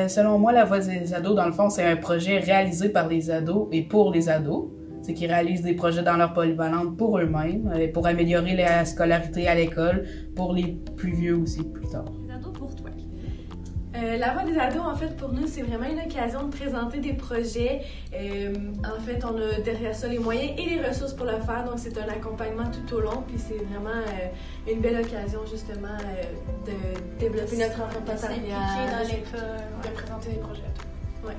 Selon moi, La Voix des ados, dans le fond, c'est un projet réalisé par les ados et pour les ados. C'est qu'ils réalisent des projets dans leur polyvalente pour eux-mêmes, pour améliorer la scolarité à l'école, pour les plus vieux aussi, plus tard. Les ados pour toi. La Voix des ados, en fait, pour nous, c'est vraiment une occasion de présenter des projets. En fait, on a derrière ça les moyens et les ressources pour le faire, donc c'est un accompagnement tout au long, puis c'est vraiment une belle occasion, justement, de développer notre entrepreneuriat. S'impliquer dans l'école, de présenter des projets. Ouais.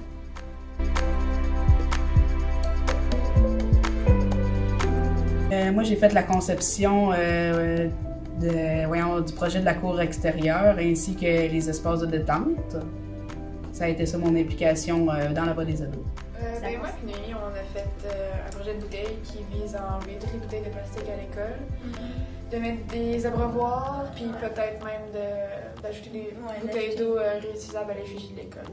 Moi, j'ai fait la conception du projet de la cour extérieure ainsi que les espaces de détente. Ça a été ça mon implication dans La Voix des ados. Moi et Noémie, on a fait un projet de bouteille qui vise à enlever toutes les bouteilles de plastique à l'école, de mettre des abreuvoirs, puis peut-être même d'ajouter des bouteilles d'eau réutilisables à l'effigie de l'école.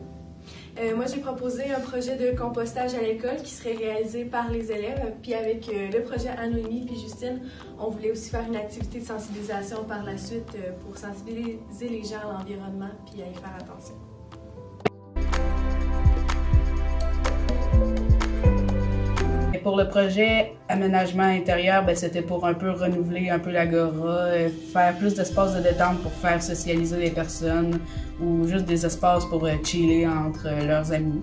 Moi, j'ai proposé un projet de compostage à l'école qui serait réalisé par les élèves. Puis avec le projet Anoémie puis Justine, on voulait aussi faire une activité de sensibilisation par la suite pour sensibiliser les gens à l'environnement puis à y faire attention. Et pour le projet aménagement intérieur, c'était pour un peu renouveler un peu l'agora, faire plus d'espaces de détente pour faire socialiser les personnes ou juste des espaces pour chiller entre leurs amis.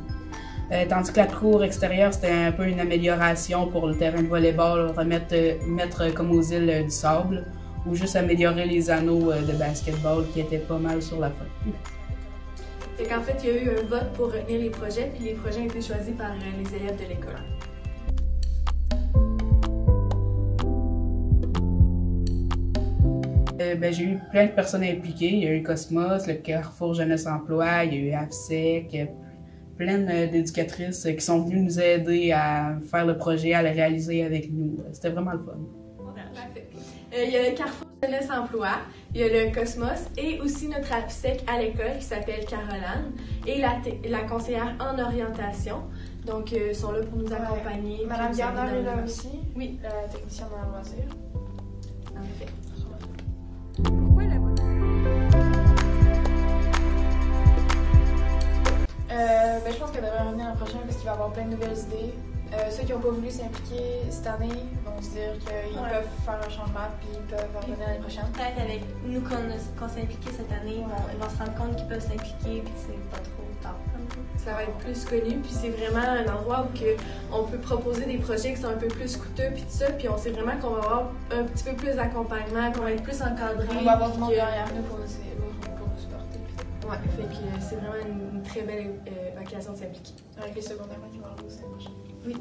Tandis que la cour extérieure, c'était un peu une amélioration pour le terrain de volleyball, mettre comme aux îles du sable ou juste améliorer les anneaux de basketball qui étaient pas mal sur la fin. C'est qu'en fait, il y a eu un vote pour retenir les projets, puis les projets ont été choisis par les élèves de l'école. J'ai eu plein de personnes impliquées. Il y a eu Cosmos, le Carrefour Jeunesse Emploi, il y a eu AFSEC, plein d'éducatrices qui sont venues nous aider à faire le projet, à le réaliser avec nous. C'était vraiment le fun. Parfait. Il y a le Carrefour Jeunesse Emploi, il y a le Cosmos et aussi notre AFSEC à l'école qui s'appelle Caroline et la conseillère en orientation. Donc, ils sont là pour nous accompagner. Madame Garner est là aussi. Oui. La technicienne en loisirs. En effet. Pourquoi La Voix des Je pense qu'elle devrait revenir l'an prochain parce qu'il va y avoir plein de nouvelles idées. Ceux qui n'ont pas voulu s'impliquer cette année vont se dire qu'ils peuvent faire un changement puis ils peuvent revenir l'année prochaine. Peut-être avec nous qu'on s'est impliqués cette année, ils vont se rendre compte qu'ils peuvent s'impliquer et que c'est pas trop tard. Ça va être plus connu, puis c'est vraiment un endroit où on peut proposer des projets qui sont un peu plus coûteux, puis tout ça, puis on sait vraiment qu'on va avoir un petit peu plus d'accompagnement, qu'on va être plus encadré. On va avoir du monde derrière nous pour nous supporter. Ouais, fait que c'est vraiment une très belle occasion de s'impliquer. Avec les secondaires qui vont arriver aussi l'année prochaine. Oui.